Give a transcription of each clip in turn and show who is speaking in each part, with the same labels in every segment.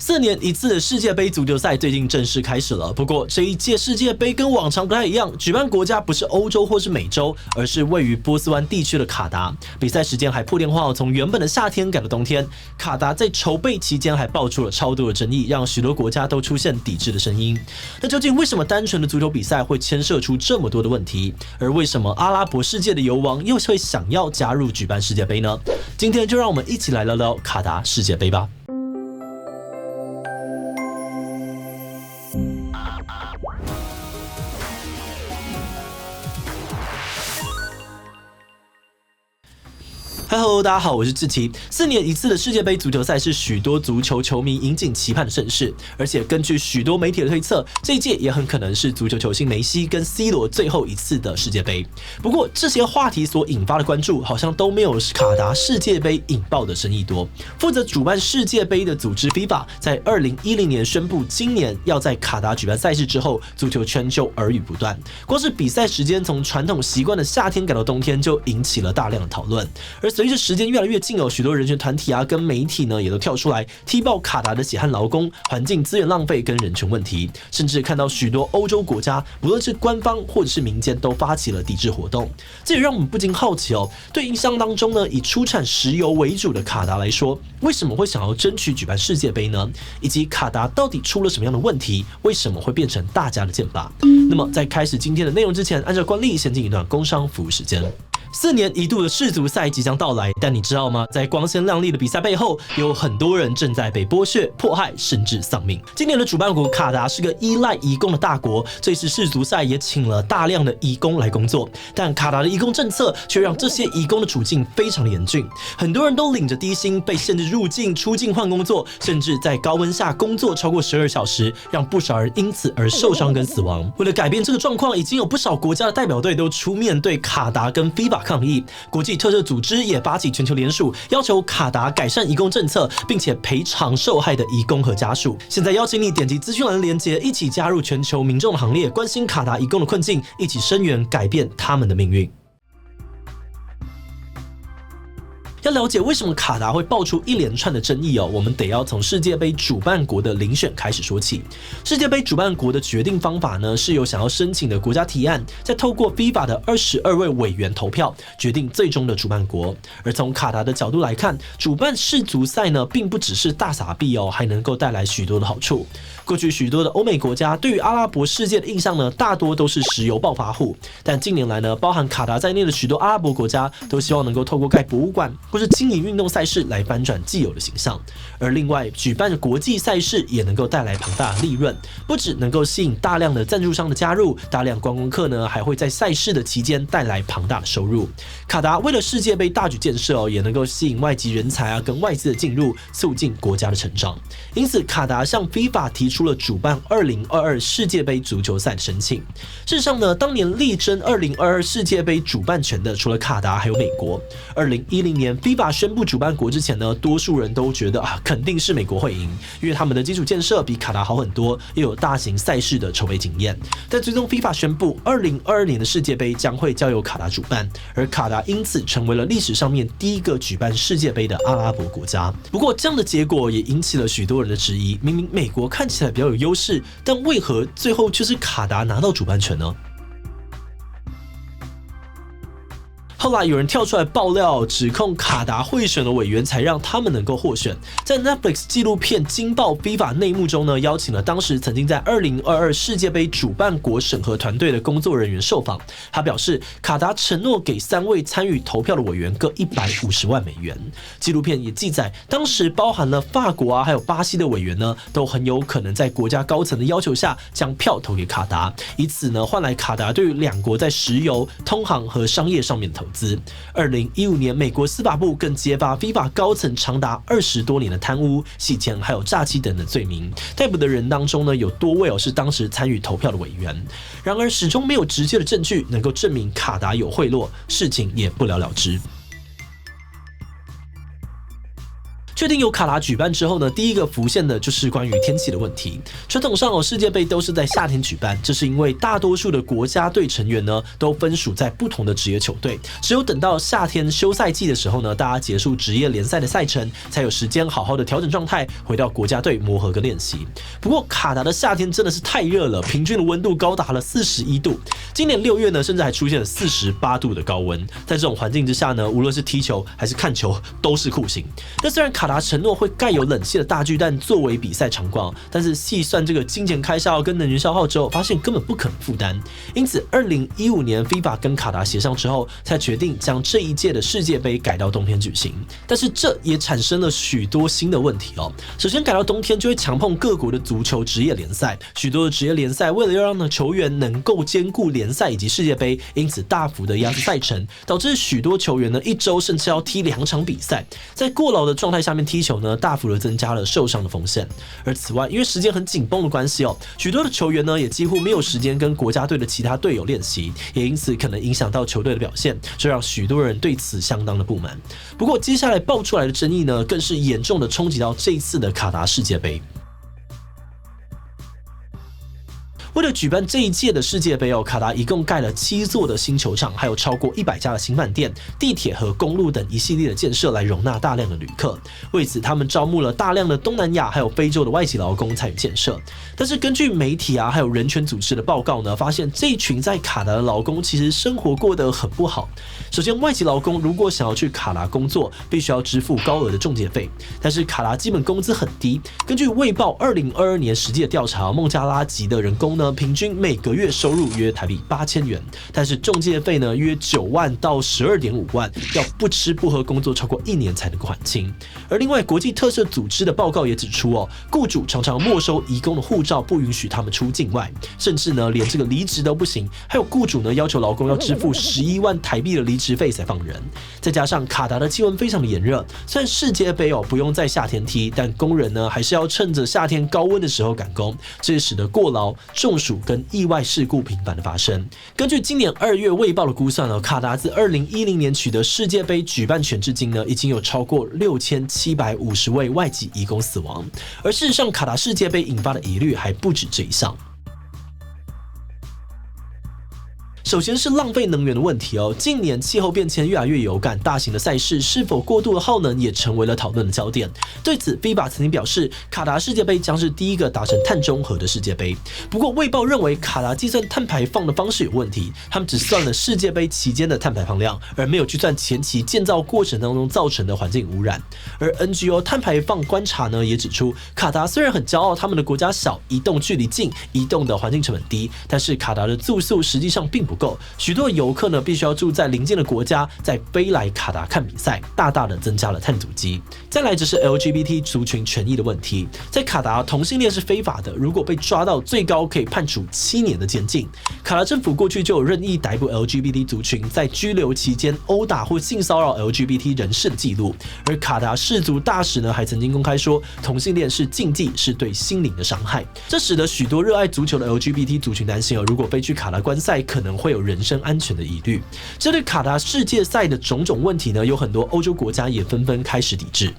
Speaker 1: 4年一次的世界杯足球赛最近正式开始了。不过这一届世界杯跟往常不太一样，举办国家不是欧洲或是美洲，而是位于波斯湾地区的卡达。比赛时间还破天荒从原本的夏天改到冬天。卡达在筹备期间还爆出了超多的争议，让许多国家都出现抵制的声音。那究竟为什么单纯的足球比赛会牵涉出这么多的问题？而为什么阿拉伯世界的油王又会想要加入举办世界杯呢？今天就让我们一起来聊聊卡达世界杯吧。Hello， 大家好，我是志奇。4年一次的世界杯足球赛是许多足球球迷引颈期盼的盛事，而且根据许多媒体的推测，这一届也很可能是足球球星梅西跟 C 罗最后一次的世界杯。不过，这些话题所引发的关注，好像都没有卡达世界杯引爆的争议多。负责主办世界杯的组织 FIFA 在2010年宣布今年要在卡达举办赛事之后，足球圈就耳语不断。光是比赛时间从传统习惯的夏天改到冬天，就引起了大量的讨论。而随着时间越来越近，许多人权团体跟媒体呢也都跳出来踢爆卡达的血汗劳工、环境资源浪费跟人权问题，甚至看到许多欧洲国家，不论是官方或者是民间，都发起了抵制活动。这也让我们不禁好奇对印象当中呢以出产石油为主的卡达来说，为什么会想要争取举办世界杯呢？以及卡达到底出了什么样的问题？为什么会变成大家的箭靶？那么在开始今天的内容之前，按照惯例先进一段工商服务时间。4年一度的世足赛即将到来，但你知道吗？在光鲜亮丽的比赛背后，有很多人正在被剥削、迫害，甚至丧命。今年的主办国卡达是个依赖移工的大国，这次世足赛也请了大量的移工来工作，但卡达的移工政策却让这些移工的处境非常的严峻。很多人都领着低薪，被限制入境、出境换工作，甚至在高温下工作超过12小时，让不少人因此而受伤跟死亡。为了改变这个状况，已经有不少国家的代表队都出面对卡达跟 FIFA抗议，国际特赦组织也发起全球联署，要求卡达改善移工政策，并且赔偿受害的移工和家属。现在邀请你点击资讯栏的连结，一起加入全球民众的行列，关心卡达移工的困境，一起声援改变他们的命运。要了解为什么卡达会爆出一连串的争议我们得要从世界杯主办国的遴选开始说起。世界杯主办国的决定方法呢，是由想要申请的国家提案，再透过 FIFA 的22位委员投票，决定最终的主办国。而从卡达的角度来看，主办世足赛呢，并不只是大撒币还能够带来许多的好处。过去许多的欧美国家对于阿拉伯世界的印象呢，大多都是石油暴发户，但近年来呢，包含卡达在内的许多阿拉伯国家都希望能够透过盖博物馆或是经营运动赛事来翻转既有的形象。而另外，举办国际赛事也能够带来庞大的利润，不只能够吸引大量的赞助商的加入，大量观光客呢还会在赛事的期间带来庞大的收入。卡达为了世界杯大举建设也能够吸引外籍人才跟外资的进入，促进国家的成长。因此，卡达向 FIFA 提出了主办2022世界杯足球赛的申请。事实上呢，当年力争2022世界杯主办权的，除了卡达还有美国。2010年 FIFA 宣布主办国之前呢，多数人都觉得肯定是美国会赢，因为他们的基础建设比卡达好很多，又有大型赛事的筹备经验。但最终 FIFA 宣布2022年的世界杯将会交由卡达主办，而卡达因此成为了历史上面第一个举办世界杯的阿拉伯国家。不过这样的结果也引起了许多人的质疑，明明美国看起来比较有优势，但为何最后却是卡达拿到主办权呢？后来有人跳出来爆料，指控卡达贿选的委员才让他们能够获选。在 Netflix 纪录片《惊爆 FIFA》内幕中呢，邀请了当时曾经在2022世界杯主办国审核团队的工作人员受访。他表示，卡达承诺给3位参与投票的委员各150万美元。纪录片也记载，当时包含了法国还有巴西的委员呢，都很有可能在国家高层的要求下将票投给卡达，以此呢换来卡达对于两国在石油、通航和商业上面的投资。2015年，美国司法部更揭发 FIFA 高层长达20多年的贪污、洗钱还有诈欺等的罪名。逮捕的人当中呢，有多位是当时参与投票的委员。然而，始终没有直接的证据能够证明卡达有贿赂，事情也不了了之。确定有卡达举办之后呢，第一个浮现的就是关于天气的问题。传统上世界杯都是在夏天举办，这是因为大多数的国家队成员呢都分属在不同的职业球队，只有等到夏天休赛季的时候呢，大家结束职业联赛的赛程，才有时间好好的调整状态，回到国家队磨合跟练习。不过卡达的夏天真的是太热了，平均的温度高达了41度，今年6月呢，甚至还出现了48度的高温。在这种环境之下呢，无论是踢球还是看球都是酷刑。那虽然卡达承诺会盖有冷气的大巨蛋作为比赛场馆，但是细算这个金钱开销跟能源消耗之后，发现根本不可能负担。因此2015年 FIFA 跟卡达协商之后，才决定将这一届的世界杯改到冬天举行。但是这也产生了许多新的问题哦。首先改到冬天就会强碰各国的足球职业联赛，许多的职业联赛为了要让球员能够兼顾联赛以及世界杯，因此大幅的压制赛程，导致许多球员呢1周甚至要踢2场比赛，在过劳的状态下面踢球呢，大幅的增加了受伤的风险。而此外，因为时间很紧绷的关系哦，许多的球员呢也几乎没有时间跟国家队的其他队友练习，也因此可能影响到球队的表现，这让许多人对此相当的不满。不过接下来爆出来的争议呢，更是严重的冲击到这一次的卡达世界杯。为了举办这一届的世界杯卡达一共盖了7座的新球场，还有超过100家的新饭店、地铁和公路等一系列的建设来容纳大量的旅客。为此，他们招募了大量的东南亚还有非洲的外籍劳工参与建设。但是根据媒体还有人权组织的报告呢，发现这一群在卡达的劳工其实生活过得很不好。首先，外籍劳工如果想要去卡达工作，必须要支付高额的中介费，但是卡达基本工资很低。根据卫报2022年实际的调查，孟加拉籍的人工呢，平均每个月收入约台币8000元，但是中介费呢约9万到12.5万，要不吃不喝工作超过1年才能够还清。而另外，国际特赦组织的报告也指出雇主常常没收移工的护照，不允许他们出境外，甚至呢连这个离职都不行。还有雇主呢要求劳工要支付11万台币的离职费才放人。再加上卡达的气温非常的炎热，虽然世界杯不用在夏天踢，但工人呢还是要趁着夏天高温的时候赶工，这也使得过劳、中暑跟意外事故频繁的发生。根据今年2月卫报的估算卡达自2010年取得世界杯举办权至今呢，已经有超过6750位外籍移工死亡。而事实上，卡达世界杯引发的疑虑还不止这一项。首先是浪费能源的问题近年气候变迁越来越有感，大型的赛事是否过度的耗能也成为了讨论的焦点。对此 ，FIFA 曾经表示，卡达世界杯将是第一个达成碳中和的世界杯。不过，卫报认为卡达计算碳排放的方式有问题，他们只算了世界杯期间的碳排放量，而没有计算前期建造过程当中造成的环境污染。而 NGO 碳排放观察呢也指出，卡达虽然很骄傲他们的国家小、移动距离近、移动的环境成本低，但是卡达的住宿实际上并不够，许多游客呢必须要住在邻近的国家，再飞来卡达看比赛，大大的增加了碳足迹。再来就是 LGBT 族群权益的问题，在卡达同性恋是非法的，如果被抓到，最高可以判处7年的监禁。卡达政府过去就有任意逮捕 LGBT 族群，在拘留期间殴打或性骚扰 LGBT 人士的记录。而卡达氏族大使呢还曾经公开说，同性恋是禁忌，是对心灵的伤害。这使得许多热爱足球的 LGBT 族群担心如果飞去卡达观赛，可能会有人身安全的疑虑。针对卡达世界赛的种种问题呢，有很多欧洲国家也纷纷开始抵制。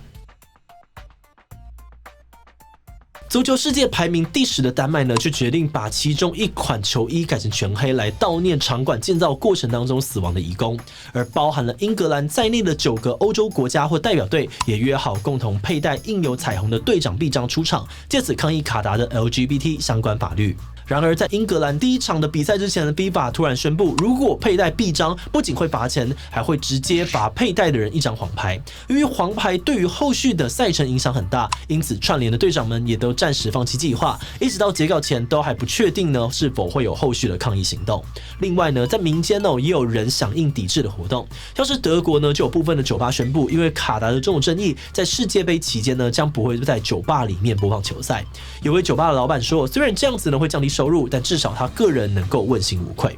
Speaker 1: 足球世界排名第10的丹麦呢，就决定把其中一款球衣改成全黑，来悼念场馆建造过程当中死亡的移工。而包含了英格兰在内的9个欧洲国家或代表队，也约好共同佩戴印有彩虹的队长臂章出场，借此抗议卡达的 LGBT 相关法律。然而，在英格兰第一场的比赛之前的 FIFA 突然宣布，如果佩戴臂章，不仅会罚钱，还会直接罚佩戴的人1张黄牌。由于黄牌对于后续的赛程影响很大，因此串联的队长们也都暂时放弃计划，一直到截稿前都还不确定呢是否会有后续的抗议行动。另外呢，在民间也有人响应抵制的活动，像是德国呢就有部分的酒吧宣布，因为卡达的这种争议，在世界杯期间呢将不会在酒吧里面播放球赛。有位酒吧的老板说，虽然这样子呢会降低收入，但至少他个人能够问心无愧。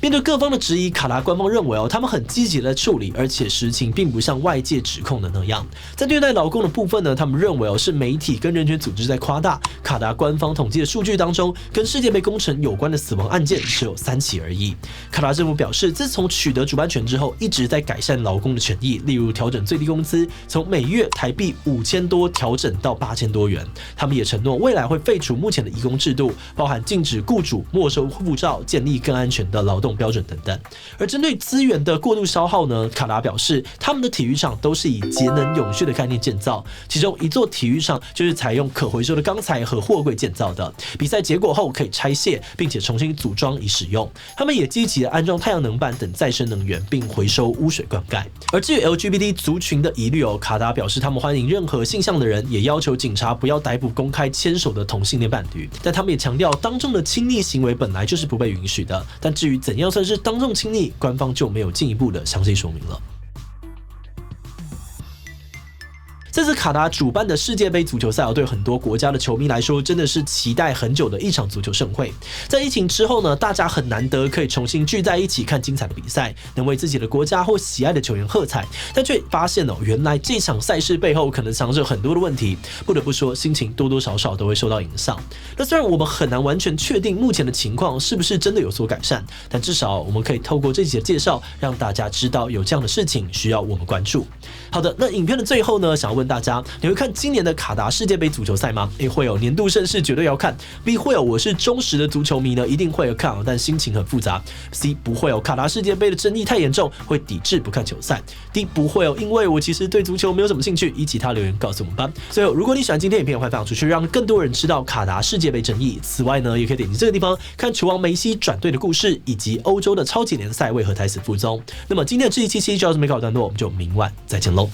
Speaker 1: 面对各方的质疑，卡达官方认为他们很积极的处理，而且实情并不像外界指控的那样。在虐待劳工的部分呢，他们认为是媒体跟人权组织在夸大。卡达官方统计的数据当中，跟世界杯工程有关的死亡案件只有3起而已。卡达政府表示，自从取得主办权之后，一直在改善劳工的权益，例如调整最低工资，从每月台币5000多调整到8000多元。他们也承诺未来会废除目前的移工制度，包含禁止雇主没收护照、建立更安全的劳动标准等等。而针对资源的过度消耗呢，卡达表示，他们的体育场都是以节能永续的概念建造，其中一座体育场就是采用可回收的钢材和货柜建造的。比赛结果后可以拆卸，并且重新组装以使用。他们也积极的安装太阳能板等再生能源，并回收污水灌溉。而至于 LGBT 族群的疑虑卡达表示他们欢迎任何性向的人，也要求警察不要逮捕公开牵手的同性恋伴侣。但他们也强调，当众的亲昵行为本来就是不被允许的。但至于怎样算是当众亲昵，官方就没有进一步的详细说明了。这次卡达主办的世界杯足球赛对很多国家的球迷来说，真的是期待很久的一场足球盛会。在疫情之后呢，大家很难得可以重新聚在一起看精彩的比赛，能为自己的国家或喜爱的球员喝彩，但却发现原来这场赛事背后可能藏着很多的问题。不得不说，心情多多少少都会受到影响。那虽然我们很难完全确定目前的情况是不是真的有所改善，但至少我们可以透过这集的介绍，让大家知道有这样的事情需要我们关注。好的，那影片的最后呢，想要问大家，你会看今年的卡达世界杯足球赛吗？ A 会有年度盛事绝对要看， B 会有我是忠实的足球迷呢，一定会有看，但心情很复杂， C 不会有卡达世界杯的争议太严重，会抵制不看球赛， D 不会有因为我其实对足球没有什么兴趣，以其他留言告诉我们吧。最后，如果你喜欢今天影片，欢迎分享出去，让更多人知道卡达世界杯争议。此外呢，也可以点击这个地方看球王梅西转队的故事，以及欧洲的超级联赛为何胎死腹中。那么今天的这一期就到这边告一段落，我们就明晚再见喽。